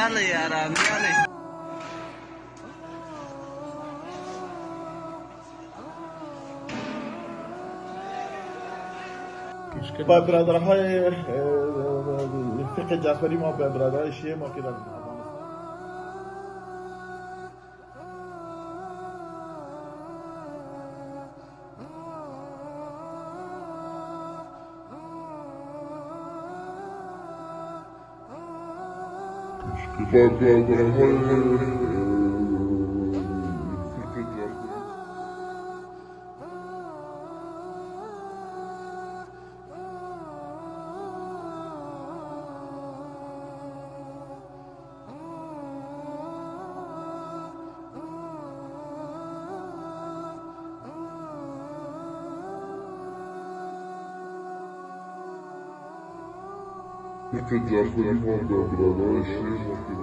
میاله یارا میاله. با برادرهای فقه جعفری ما به برادرهای شیعه ما که در فقه جعفری ما به برادرهای شیعه ما که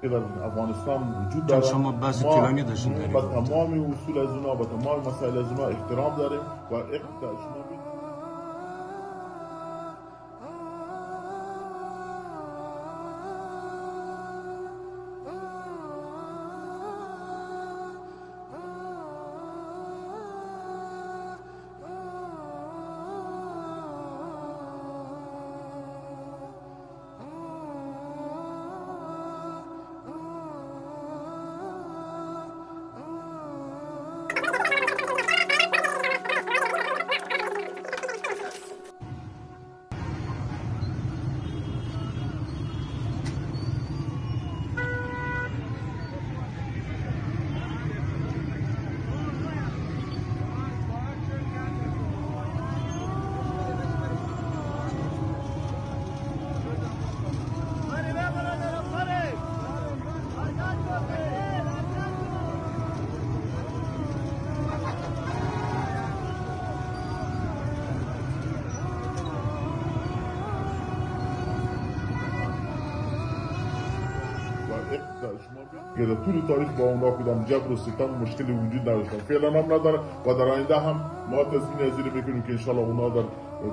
در افغانستان وجود دارد. شما بحث طولانی داشتیم در با تمام اصول از اونا، با تمام مسائل از اونا احترام داریم و شما که در طول تاریخ با اونا کدام جبر و ستم مشکلی وجود نداشتن، فعلا هم نداره و در آینده هم ما تضمین ازیر میکنیم که انشاءالله اونا در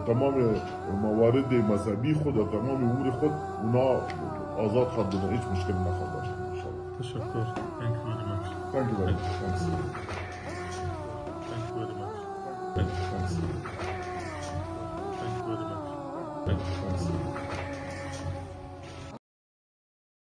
تمام موارد مذهبی خود و تمام امور خود اونا آزاد خواهد بودن، هیچ مشکلی نخواهد داشت انشاءالله. تشکر. Thank you very much. Thanks. Thank you very much. Thank you very much. Thank you very much. Thank you.